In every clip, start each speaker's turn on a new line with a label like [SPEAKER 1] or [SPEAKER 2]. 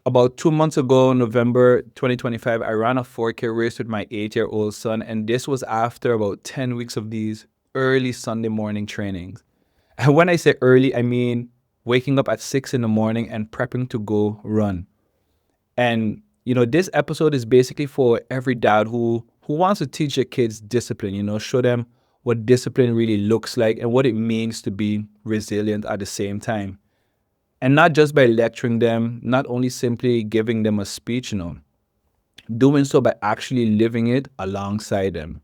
[SPEAKER 1] About 2 months ago, November 2025, I ran a 4K race with my 8-year-old son, and this was after about 10 weeks of these early Sunday morning trainings. And when I say early, I mean waking up at 6 in the morning and prepping to go run. And this episode is basically for every dad who wants to teach their kids discipline, show them what discipline really looks like and what it means to be resilient at the same time. And not just by lecturing them, not only simply giving them a speech, doing so by actually living it alongside them.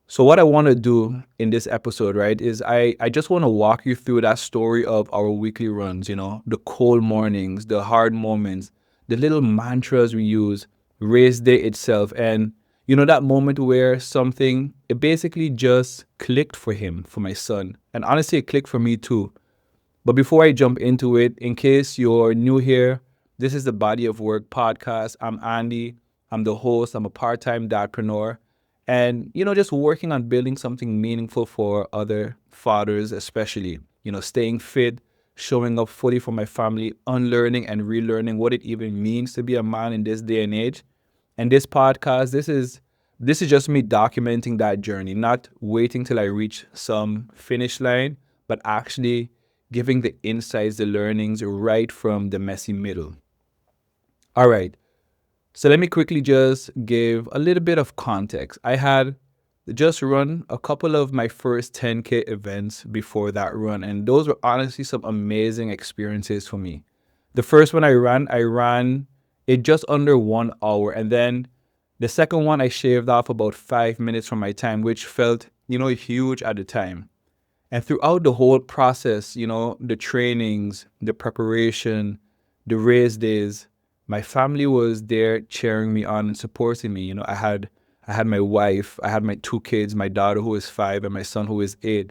[SPEAKER 1] So what I want to do in this episode, right, is I just want to walk you through that story of our weekly runs, the cold mornings, the hard moments, the little mantras we use, race day itself, and that moment where something, it basically just clicked for him, for my son. And honestly, it clicked for me too. But before I jump into it, in case you're new here, this is the Body of Work podcast. I'm Andy. I'm the host. I'm a part-time dadpreneur. And, just working on building something meaningful for other fathers, especially, staying fit, showing up fully for my family, unlearning and relearning what it even means to be a man in this day and age. And this podcast, this is just me documenting that journey, not waiting till I reach some finish line, but actually giving the insights, the learnings right from the messy middle. All right. So let me quickly just give a little bit of context. I had just run a couple of my first 10K events before that run, and those were honestly some amazing experiences for me. The first one I ran it just under 1 hour, and then the second one I shaved off about 5 minutes from my time, which felt, huge at the time. And throughout the whole process, the trainings, the preparation, the race days, my family was there cheering me on and supporting me. I had my wife, I had my 2 kids, my daughter who is 5 and my son who is 8.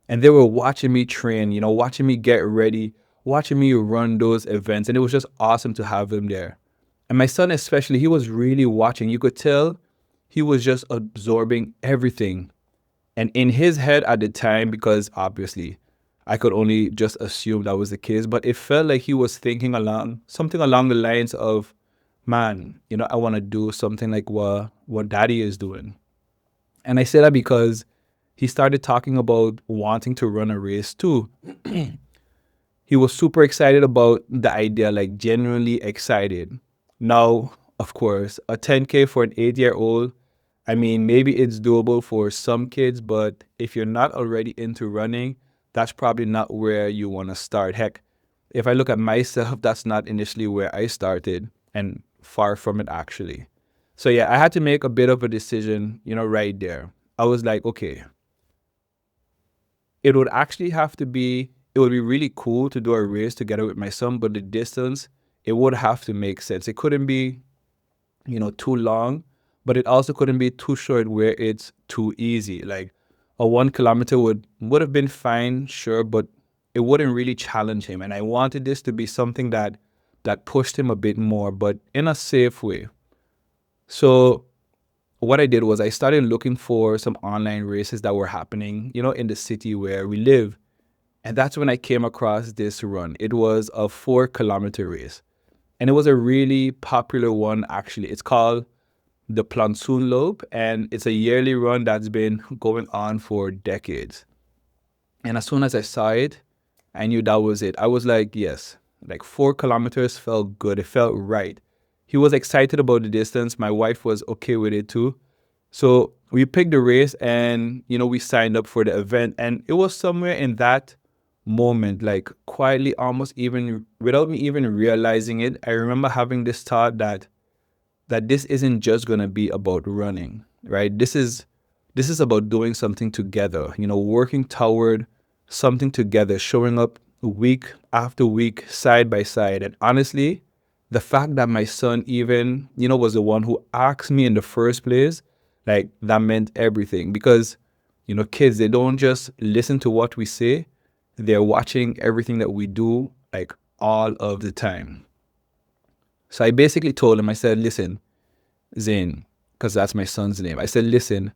[SPEAKER 1] And they were watching me train, watching me get ready, watching me run those events. And it was just awesome to have them there. And my son especially, he was really watching. You could tell he was just absorbing everything. And in his head at the time, because obviously I could only just assume that was the case, but it felt like he was thinking something along the lines of, man, I want to do something like what daddy is doing. And I say that because he started talking about wanting to run a race too. He was super excited about the idea, like genuinely excited. Now, of course, a 10K for an 8-year-old, I mean, maybe it's doable for some kids, but if you're not already into running, that's probably not where you want to start. Heck, if I look at myself, that's not initially where I started, and far from it actually. So yeah, I had to make a bit of a decision, right there. I was like, okay, it would be really cool to do a race together with my son, but the distance, it would have to make sense. It couldn't be, too long, but it also couldn't be too short where it's too easy. Like a 1 kilometer would have been fine, sure, but it wouldn't really challenge him. And I wanted this to be something that pushed him a bit more, but in a safe way. So what I did was I started looking for some online races that were happening, in the city where we live. And that's when I came across this run. It was a 4 kilometer race. And it was a really popular one, actually. It's called the Plonsoon Lope, and it's a yearly run that's been going on for decades. And as soon as I saw it, I knew that was it. I was like, yes, like 4 kilometers felt good. It felt right. He was excited about the distance. My wife was okay with it too. So we picked the race and, we signed up for the event. And it was somewhere in that moment, like quietly, almost even without me even realizing it, I remember having this thought that this isn't just going to be about running, right? This is about doing something together, working toward something together, showing up week after week, side by side. And honestly, the fact that my son even, was the one who asked me in the first place, like that meant everything because, kids, they don't just listen to what we say. They're watching everything that we do, like all of the time. So I basically told him, I said, listen, Zain, because that's my son's name. I said, listen,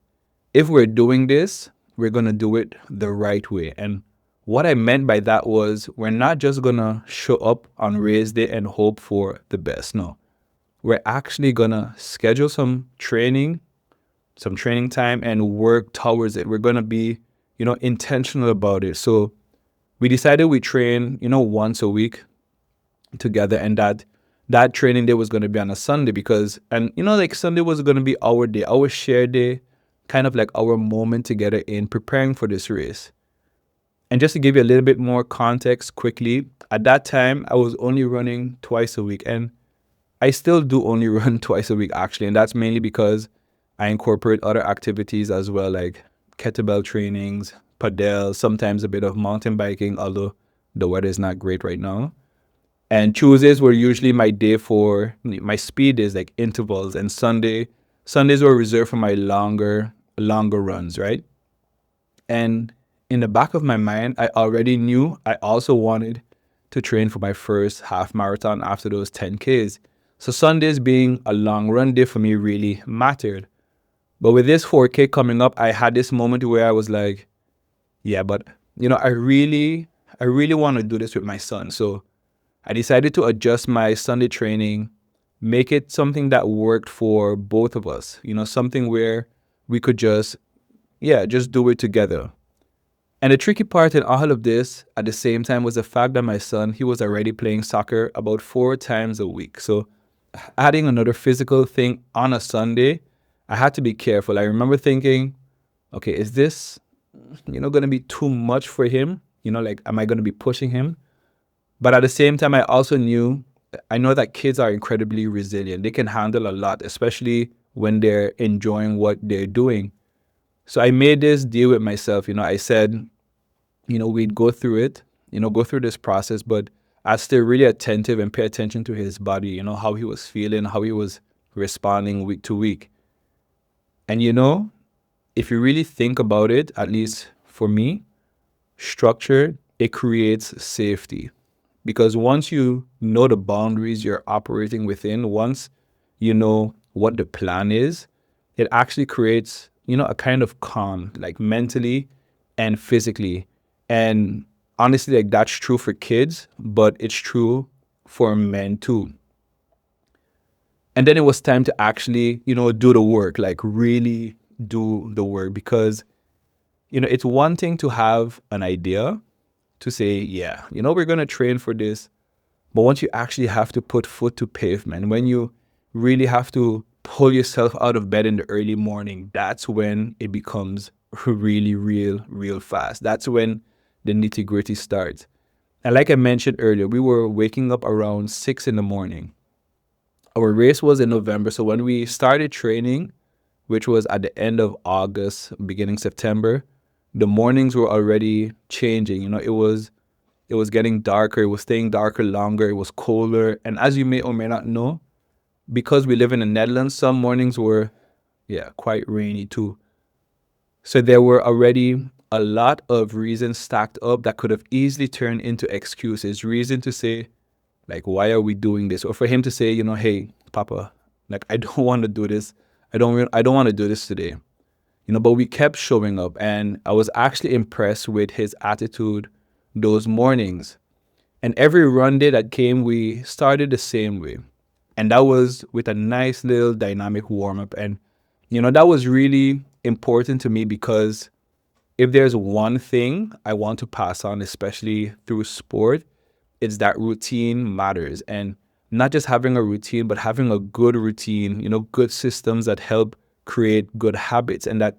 [SPEAKER 1] if we're doing this, we're going to do it the right way. And What I meant by that was we're not just gonna show up on race day and hope for the best. No, we're actually gonna schedule some training time and work towards it. We're gonna be, intentional about it. So we decided we train, once a week together, and that training day was gonna be on a Sunday because, and like Sunday was gonna be our day, our share day, kind of like our moment together in preparing for this race. And just to give you a little bit more context quickly, at that time I was only running twice a week, and I still do only run twice a week actually, and that's mainly because I incorporate other activities as well, like kettlebell trainings, padel, sometimes a bit of mountain biking, although the weather is not great right now. And Tuesdays were usually my day for my speed days, like intervals, and Sundays were reserved for my longer runs, right? And in the back of my mind, I already knew I also wanted to train for my first half marathon after those 10Ks. So Sundays being a long run day for me really mattered. But with this 4K coming up, I had this moment where I was like, yeah, but I really want to do this with my son. So I decided to adjust my Sunday training, make it something that worked for both of us, something where we could just do it together. And the tricky part in all of this at the same time was the fact that my son, he was already playing soccer about 4 times a week. So adding another physical thing on a Sunday, I had to be careful. I remember thinking, okay, is this, going to be too much for him? Like, am I going to be pushing him? But at the same time, I know that kids are incredibly resilient. They can handle a lot, especially when they're enjoying what they're doing. So I made this deal with myself. I said, we'd go through it, go through this process, but I'd stay really attentive and pay attention to his body, how he was feeling, how he was responding week to week. And if you really think about it, at least for me, structure, it creates safety. Because once you know the boundaries you're operating within, once you know what the plan is, it actually creates, a kind of calm, like mentally and physically. And honestly, like that's true for kids, but it's true for men too. And then it was time to actually, do the work, like really do the work because, it's one thing to have an idea to say, yeah, we're going to train for this. But once you actually have to put foot to pavement, when you really have to pull yourself out of bed in the early morning, that's when it becomes really real fast. That's when the nitty gritty starts. And like I mentioned earlier, we were waking up around 6 in the morning. Our race was in November. So when we started training, which was at the end of August, beginning September, the mornings were already changing. It was getting darker. It was staying darker longer. It was colder. And as you may or may not know, because we live in the Netherlands, some mornings were, quite rainy too. So there were already a lot of reasons stacked up that could have easily turned into excuses. Reason to say, like, why are we doing this? Or for him to say, hey, Papa, like, I don't want to do this. I don't want to do this today. But we kept showing up, and I was actually impressed with his attitude those mornings. And every run day that came, we started the same way. And that was with a nice little dynamic warm up. And, that was really important to me because if there's one thing I want to pass on, especially through sport, it's that routine matters. And not just having a routine, but having a good routine, good systems that help create good habits. And that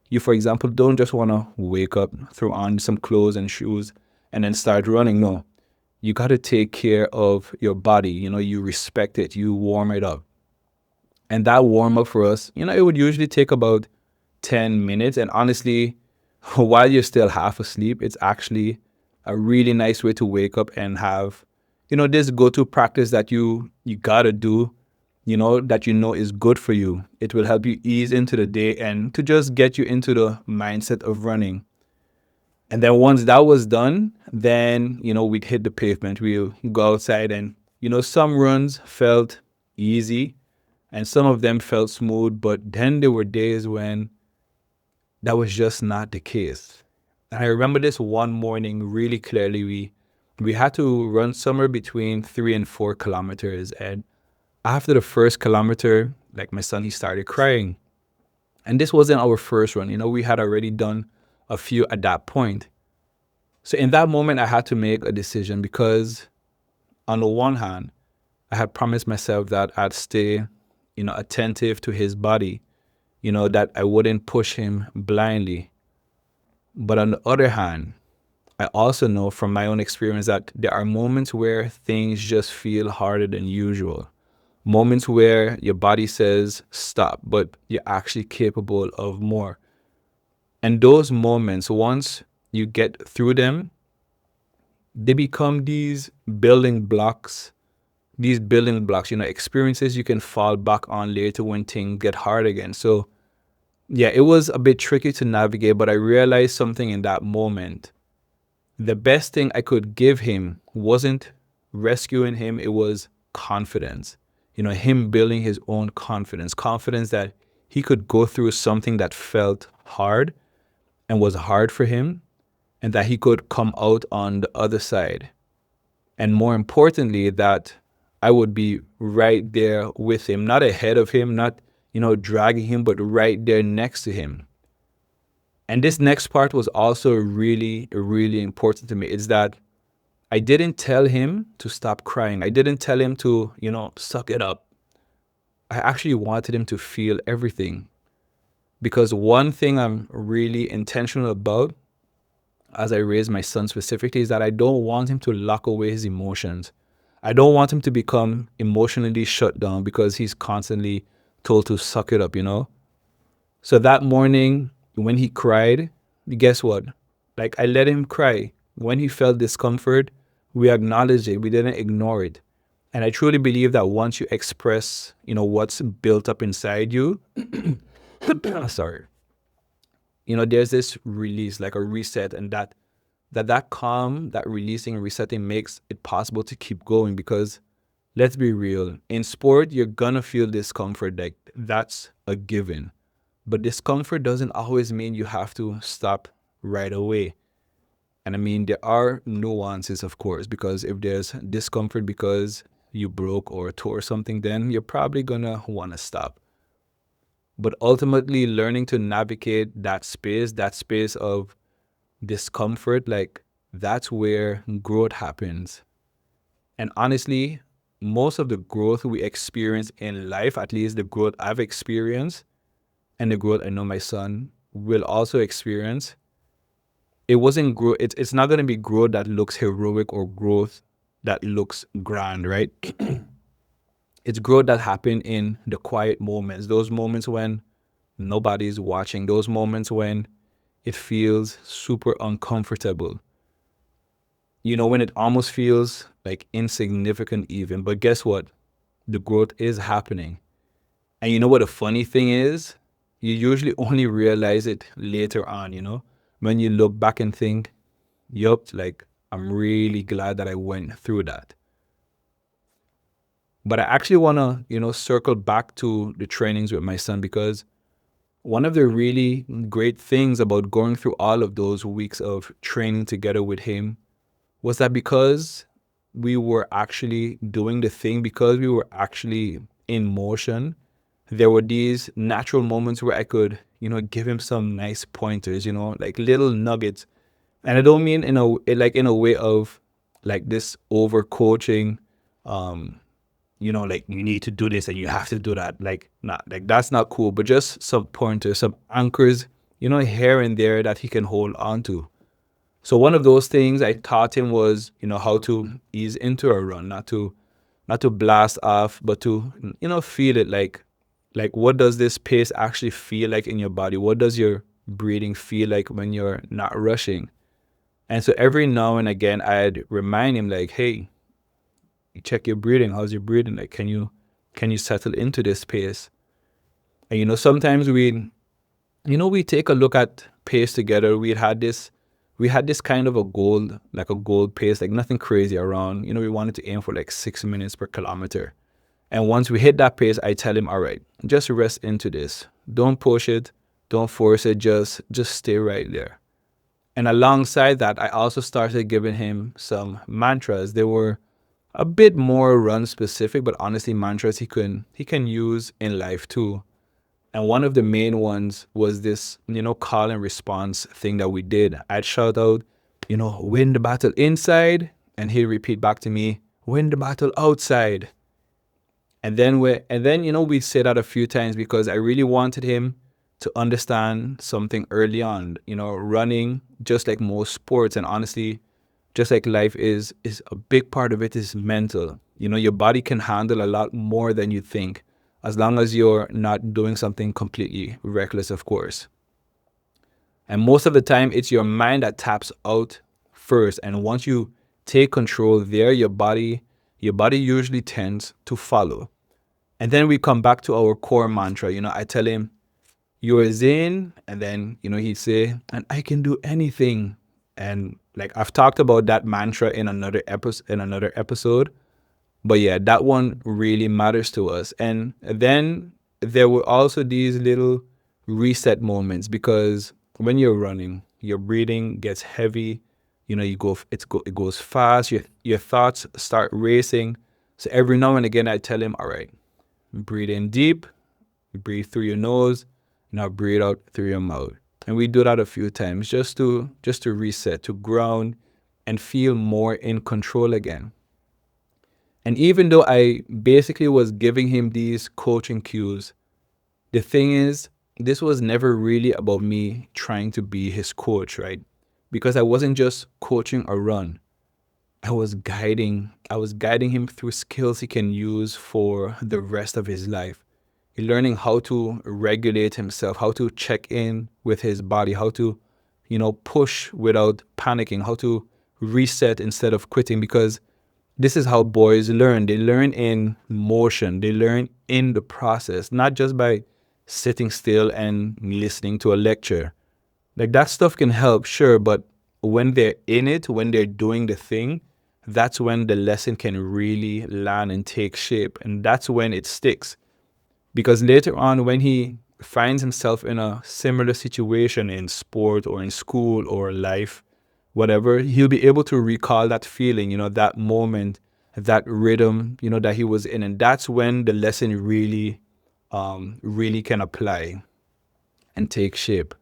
[SPEAKER 1] you, for example, don't just want to wake up, throw on some clothes and shoes, and then start running. No, you got to take care of your body. You respect it, you warm it up. And that warm up for us, it would usually take about 10 minutes. And honestly, while you're still half asleep, it's actually a really nice way to wake up and have, this go-to practice that you gotta do, that is good for you. It will help you ease into the day and to just get you into the mindset of running. And then once that was done, then, we'd hit the pavement. We'll go outside and, some runs felt easy and some of them felt smooth, but then there were days when that was just not the case. And I remember this one morning really clearly. We had to run somewhere between 3 and 4 kilometers. And after the first kilometer, like my son, he started crying. And this wasn't our first run. We had already done a few at that point. So in that moment, I had to make a decision because on the one hand, I had promised myself that I'd stay, attentive to his body, that I wouldn't push him blindly. But on the other hand, I also know from my own experience that there are moments where things just feel harder than usual. Moments where your body says stop, but you're actually capable of more. And those moments, once you get through them, they become these building blocks, experiences you can fall back on later when things get hard again. So, yeah, it was a bit tricky to navigate, but I realized something in that moment. The best thing I could give him wasn't rescuing him, it was confidence. Him building his own confidence that he could go through something that felt hard and was hard for him, and that he could come out on the other side. And more importantly, that I would be right there with him, not ahead of him, not, dragging him, but right there next to him. And this next part was also really, really important to me. It's that I didn't tell him to stop crying. I didn't tell him to, suck it up. I actually wanted him to feel everything. Because one thing I'm really intentional about as I raise my son specifically is that I don't want him to lock away his emotions. I don't want him to become emotionally shut down because he's constantly told to suck it up. So that morning when he cried, guess what? Like, I let him cry. When he felt discomfort, we acknowledged it. We didn't ignore it. And I truly believe that once you express, what's built up inside you, sorry, there's this release, like a reset, and that calm, that releasing and resetting makes it possible to keep going. Because let's be real, in sport, you're gonna feel discomfort. Like, that's a given. But discomfort doesn't always mean you have to stop right away. And I mean, there are nuances, of course, because if there's discomfort because you broke or tore something, then you're probably gonna wanna stop. But ultimately, learning to navigate that space of discomfort, like, that's where growth happens. And honestly, most of the growth we experience in life, at least the growth I've experienced and the growth I know my son will also experience, it wasn't growth. It's not going to be growth that looks heroic or growth that looks grand, right? It's growth that happened in the quiet moments, those moments when nobody's watching, those moments when it feels super uncomfortable, when it almost feels like insignificant even. But guess what? The growth is happening. And you know what the funny thing is? You usually only realize it later on, when you look back and think, yup, like, I'm really glad that I went through that. But I actually want to, circle back to the trainings with my son, because one of the really great things about going through all of those weeks of training together with him was that because we were actually doing the thing, because we were actually in motion, there were these natural moments where I could, give him some nice pointers, like little nuggets. And I don't mean in a way of like this over coaching, like, you need to do this and you have to do that. Like, not like, that's not cool, but just some pointers, some anchors, here and there that he can hold on to. So one of those things I taught him was, how to ease into a run, not to blast off, but to, feel it. Like, what does this pace actually feel like in your body? What does your breathing feel like when you're not rushing? And so every now and again, I'd remind him, like, hey, check your breathing. How's your breathing? Like, can you settle into this pace? And, sometimes we take a look at pace together. We had this kind of a goal, like a goal pace, like nothing crazy around. We wanted to aim for like 6 minutes per kilometer. And once we hit that pace, I tell him, all right, just rest into this. Don't push it. Don't force it. Just stay right there. And alongside that, I also started giving him some mantras. They were a bit more run specific, but honestly, mantras he can use in life too. And one of the main ones was this, call and response thing that we did. I'd shout out, win the battle inside, and he'd repeat back to me, win the battle outside. And then we say that a few times because I really wanted him to understand something early on. Running, just like most sports, and honestly, just like life is a big part of it is mental. Your body can handle a lot more than you think, as long as you're not doing something completely reckless, of course. And most of the time, it's your mind that taps out first. And once you take control there, your body usually tends to follow. And then we come back to our core mantra. I tell him, you're Zen, and then, he'd say, and I can do anything. And like I've talked about that mantra in another episode. But yeah, that one really matters to us. And then there were also these little reset moments because when you're running, your breathing gets heavy. It goes fast. Your thoughts start racing. So every now and again, I tell him, all right, breathe in deep, breathe through your nose, now breathe out through your mouth. And we do that a few times just to reset, to ground and feel more in control again. And even though I basically was giving him these coaching cues, the thing is, this was never really about me trying to be his coach, right? Because I wasn't just coaching a run. I was guiding him through skills he can use for the rest of his life. Learning how to regulate himself, how to check in with his body, how to, push without panicking, how to reset instead of quitting. Because this is how boys learn. They learn in motion. They learn in the process, not just by sitting still and listening to a lecture. Like that stuff can help, sure, but when they're in it, when they're doing the thing, that's when the lesson can really land and take shape. And that's when it sticks. Because later on, when he finds himself in a similar situation in sport or in school or life, whatever, he'll be able to recall that feeling, that moment, that rhythm, that he was in. And that's when the lesson really can apply and take shape.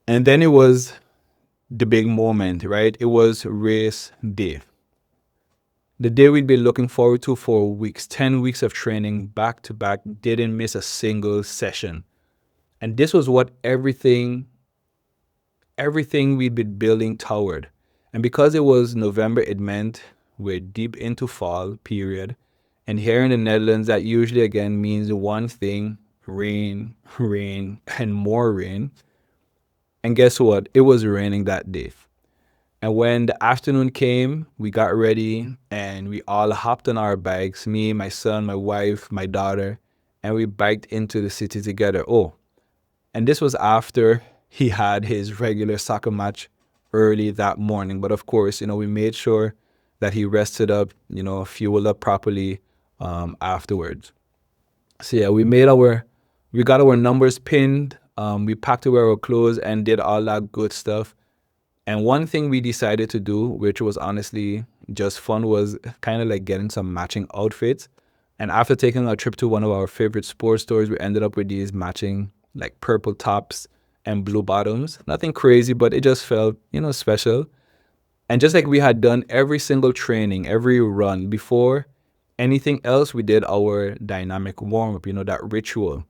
[SPEAKER 1] And then it was the big moment, right? It was race day. The day we'd been looking forward to for weeks, 10 weeks of training back to back, didn't miss a single session. And this was what everything we'd been building toward. And because it was November, it meant we're deep into fall period. And here in the Netherlands, that usually again means one thing: rain, rain, and more rain. And guess what? It was raining that day. And when the afternoon came, we got ready and we all hopped on our bikes, me, my son, my wife, my daughter, and we biked into the city together. Oh, and this was after he had his regular soccer match early that morning. But of course, we made sure that he rested up, fueled up properly afterwards. So yeah, we got our numbers pinned. We packed away our clothes and did all that good stuff. And one thing we decided to do, which was honestly just fun, was kind of like getting some matching outfits. And after taking a trip to one of our favorite sports stores, we ended up with these matching like purple tops and blue bottoms. Nothing crazy, but it just felt, special. And just like we had done every single training, every run before anything else, we did our dynamic warm up, that ritual.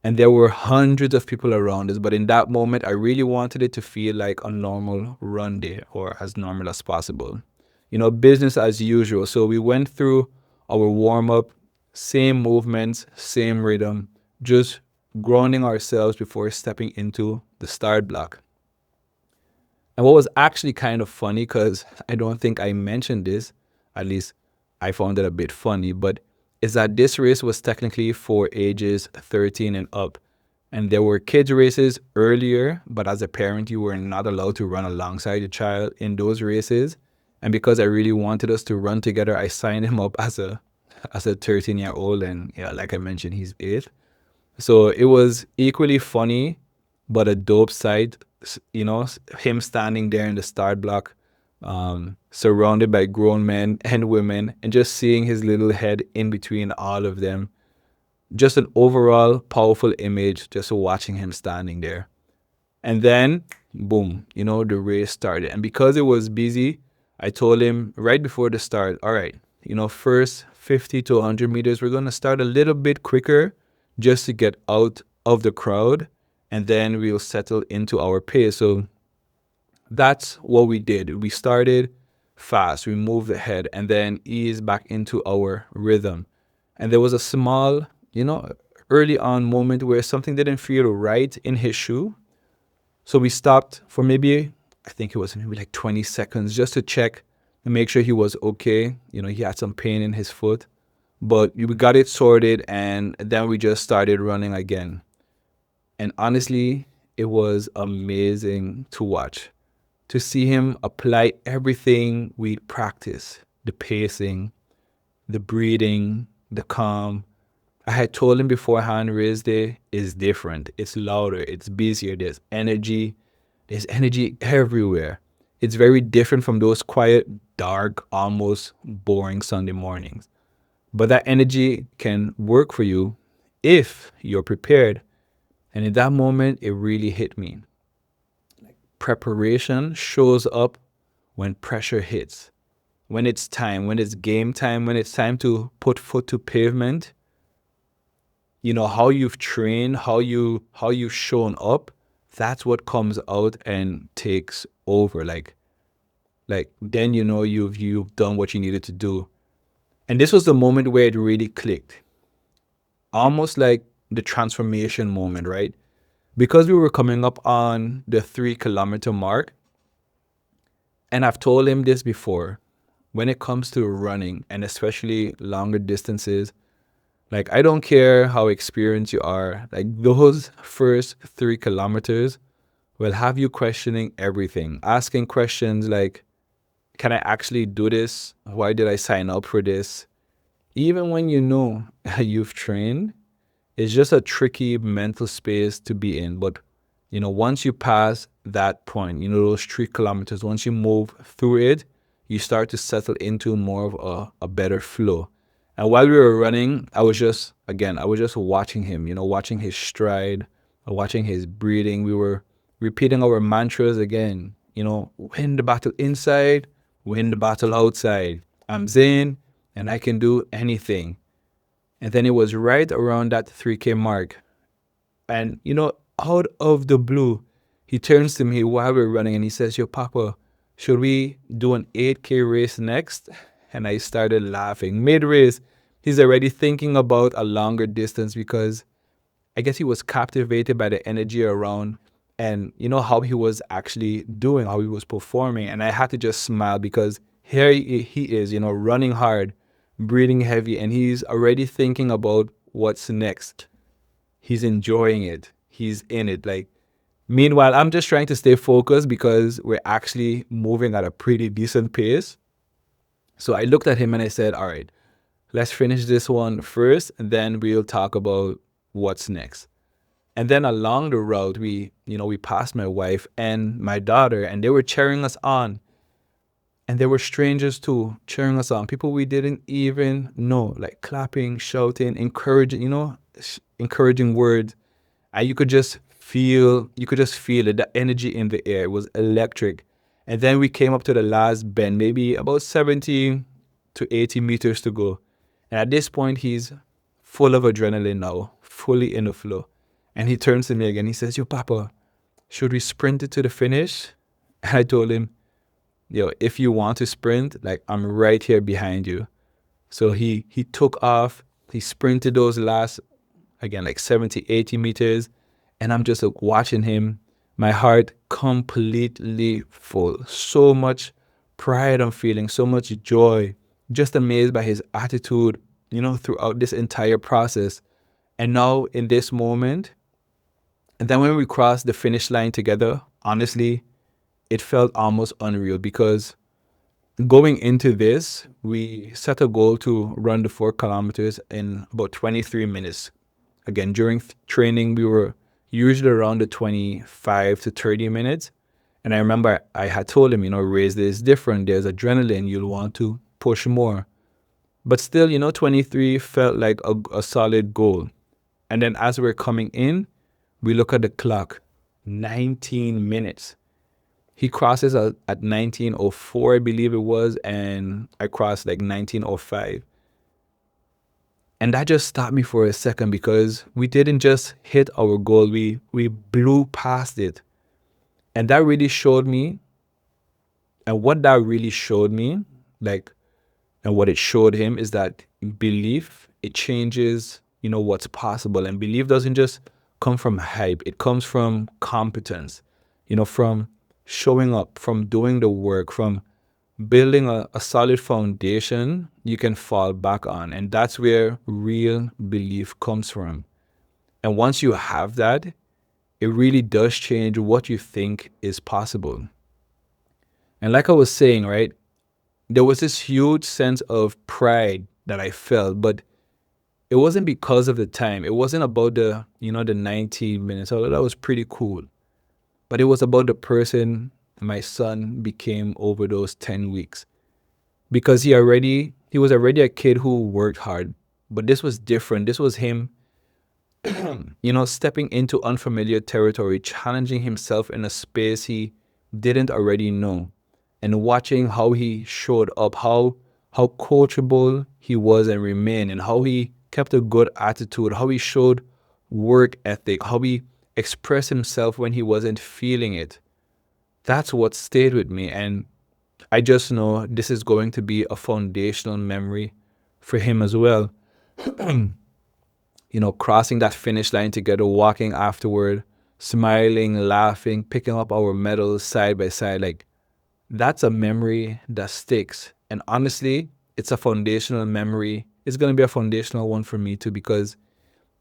[SPEAKER 1] And there were hundreds of people around us. But in that moment, I really wanted it to feel like a normal run day, or as normal as possible. Business as usual. So we went through our warm up, same movements, same rhythm, just grounding ourselves before stepping into the start block. And what was actually kind of funny, because I don't think I mentioned this, at least I found it a bit funny, but is that this race was technically for ages 13 and up. And there were kids races earlier, but as a parent, you were not allowed to run alongside your child in those races. And because I really wanted us to run together, I signed him up as a 13-year-old. And yeah, like I mentioned, he's 8. So it was equally funny, but a dope sight him standing there in the start block, surrounded by grown men and women, and just seeing his little head in between all of them. Just an overall powerful image, just watching him standing there. And then, boom, the race started. And because it was busy, I told him right before the start, all right, first 50 to 100 meters, we're going to start a little bit quicker just to get out of the crowd. And then we'll settle into our pace. So that's what we did. We started fast, we moved ahead, and then eased back into our rhythm. And there was a small, early on moment where something didn't feel right in his shoe. So we stopped for maybe, I think it was maybe like 20 seconds just to check and make sure he was okay. He had some pain in his foot, but we got it sorted, and then we just started running again. And honestly, it was amazing to watch, to see him apply everything we practiced: the pacing, the breathing, the calm. I had told him beforehand, race day is different. It's louder, it's busier, there's energy everywhere. It's very different from those quiet, dark, almost boring Sunday mornings. But that energy can work for you if you're prepared. And in that moment, it really hit me. Preparation shows up when pressure hits, when it's time, when it's game time, when it's time to put foot to pavement. How you've trained, how you've shown up, that's what comes out and takes over. Like then you've done what you needed to do. And this was the moment where it really clicked. Almost like the transformation moment, right? Because we were coming up on the 3 kilometer mark, and I've told him this before, when it comes to running and especially longer distances, like, I don't care how experienced you are, like, those first 3 kilometers will have you questioning everything, asking questions like, can I actually do this? Why did I sign up for this? Even when you've trained, it's just a tricky mental space to be in. But, once you pass that point, those 3 kilometers, once you move through it, you start to settle into more of a better flow. And while we were running, I was just watching him, watching his stride, watching his breathing. We were repeating our mantras again, win the battle inside, win the battle outside. I'm Zayn and I can do anything. And then it was right around that 3K mark. And, out of the blue, he turns to me while we're running and he says, yo, Papa, should we do an 8K race next? And I started laughing. Mid-race, he's already thinking about a longer distance because I guess he was captivated by the energy around and, how he was actually doing, how he was performing. And I had to just smile because here he is, running hard, breathing heavy, and he's already thinking about what's next. He's enjoying it. He's in it. Like, meanwhile, I'm just trying to stay focused because we're actually moving at a pretty decent pace. So I looked at him and I said, all right, let's finish this one first, and then we'll talk about what's next. And then along the route, we passed my wife and my daughter, and they were cheering us on. And there were strangers too, cheering us on, people we didn't even know, like clapping, shouting, encouraging, encouraging words. And you could just feel it, the energy in the air. It was electric. And then we came up to the last bend, maybe about 70 to 80 meters to go. And at this point, he's full of adrenaline now, fully in the flow. And he turns to me again. He says, yo, Papa, should we sprint it to the finish? And I told him, yo, if you want to sprint, like, I'm right here behind you. So he took off. He sprinted those last, again, like 70, 80 meters. And I'm just like watching him, my heart completely full. So much pride I'm feeling, so much joy, just amazed by his attitude, throughout this entire process. And now in this moment, and then when we crossed the finish line together, honestly, it felt almost unreal because going into this, we set a goal to run the 4 kilometers in about 23 minutes. Again, during training, we were, usually around the 25 to 30 minutes. And I remember I had told him, race day is different. There's adrenaline. You'll want to push more. But still, 23 felt like a solid goal. And then as we're coming in, we look at the clock, 19 minutes. He crosses at 19:04, I believe it was, and I crossed like 19:05. And that just stopped me for a second because we didn't just hit our goal, we blew past it. And that really showed me, and what that really showed me, like, and what it showed him is that belief, it changes, what's possible. And belief doesn't just come from hype, it comes from competence, from showing up, from doing the work, from building a solid foundation you can fall back on. And that's where real belief comes from. And once you have that, it really does change what you think is possible. And like I was saying, right, there was this huge sense of pride that I felt, but it wasn't because of the time. It wasn't about the 19 minutes, although that was pretty cool. But it was about the person my son became over those 10 weeks. Because he was already a kid who worked hard, but this was different. This was him, stepping into unfamiliar territory, challenging himself in a space he didn't already know, and watching how he showed up, how coachable he was and remained, and how he kept a good attitude, how he showed work ethic, how he expressed himself when he wasn't feeling it. That's what stayed with me. And I just know this is going to be a foundational memory for him as well. Crossing that finish line together, walking afterward, smiling, laughing, picking up our medals side by side. Like, that's a memory that sticks. And honestly, it's a foundational memory. It's going to be a foundational one for me too, because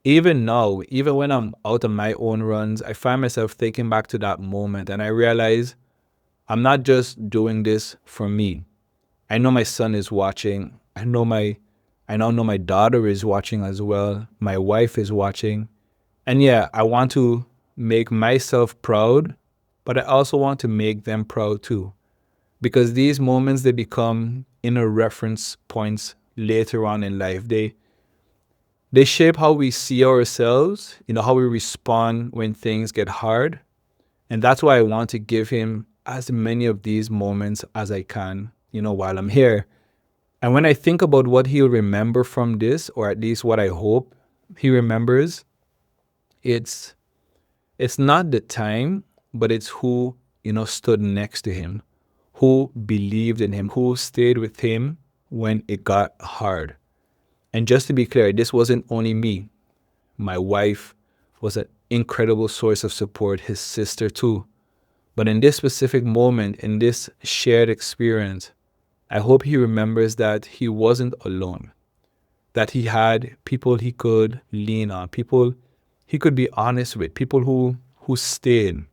[SPEAKER 1] even now, even when I'm out on my own runs, I find myself thinking back to that moment and I realize I'm not just doing this for me. I know my son is watching. I now know my daughter is watching as well. My wife is watching. And yeah, I want to make myself proud, but I also want to make them proud too. Because these moments, they become inner reference points later on in life. They shape how we see ourselves, how we respond when things get hard. And that's why I want to give him as many of these moments as I can, while I'm here. And when I think about what he'll remember from this, or at least what I hope he remembers, it's not the time, but it's who, stood next to him, who believed in him, who stayed with him when it got hard. And just to be clear, this wasn't only me. My wife was an incredible source of support, his sister too. But in this specific moment, in this shared experience, I hope he remembers that he wasn't alone, that he had people he could lean on, people he could be honest with, people who stayed.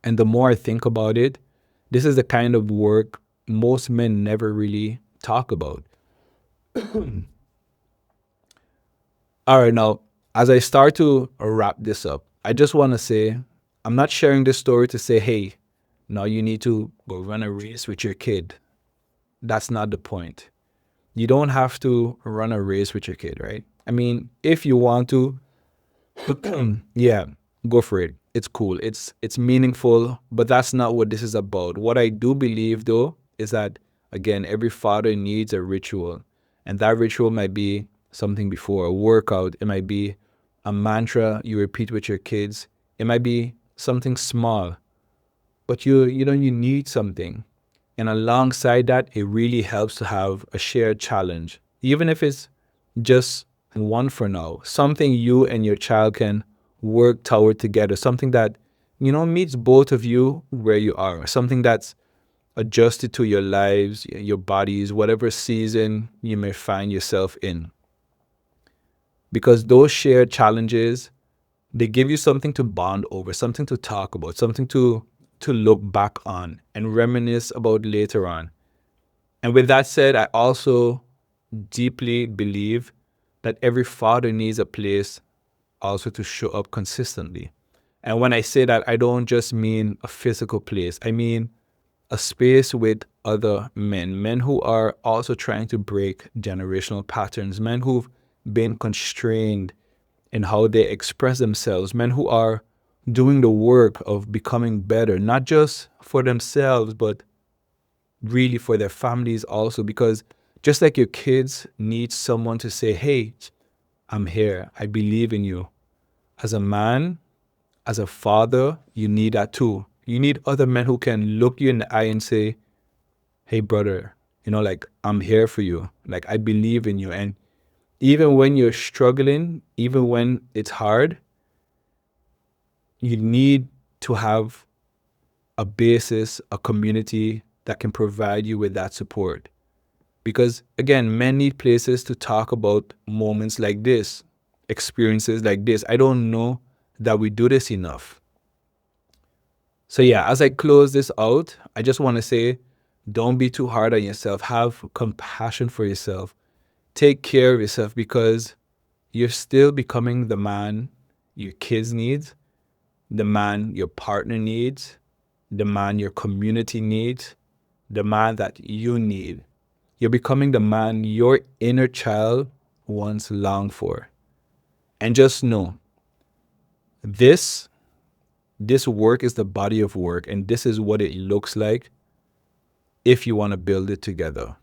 [SPEAKER 1] And the more I think about it, this is the kind of work most men never really talk about. All right, now, as I start to wrap this up, I just want to say, I'm not sharing this story to say, hey, now you need to go run a race with your kid. That's not the point. You don't have to run a race with your kid, right? I mean, if you want to, yeah, go for it. It's cool. It's meaningful, but that's not what this is about. What I do believe though is that, again, every father needs a ritual. And that ritual might be something before a workout. It might be a mantra you repeat with your kids. It might be something small, but you need something. And alongside that, it really helps to have a shared challenge, even if it's just one for now, something you and your child can work toward together, something that, meets both of you where you are, something that's adjusted to your lives, your bodies, whatever season you may find yourself in. Because those shared challenges, they give you something to bond over, something to talk about, something to look back on and reminisce about later on. And with that said, I also deeply believe that every father needs a place also to show up consistently. And when I say that, I don't just mean a physical place. I mean a space with other men who are also trying to break generational patterns, men who've been constrained in how they express themselves, men who are doing the work of becoming better, not just for themselves, but really for their families also. Because just like your kids need someone to say, hey, I'm here, I believe in you. As a man, as a father, you need that too. You need other men who can look you in the eye and say, hey, brother, like, I'm here for you. Like, I believe in you. And even when you're struggling, even when it's hard, you need to have a basis, a community that can provide you with that support. Because again, men need places to talk about moments like this, experiences like this. I don't know that we do this enough. So yeah, as I close this out, I just want to say, don't be too hard on yourself. Have compassion for yourself. Take care of yourself, because you're still becoming the man your kids need, the man your partner needs, the man your community needs, the man that you need. You're becoming the man your inner child once longed for. And just know, this this work is the body of work, and this is what it looks like if you want to build it together.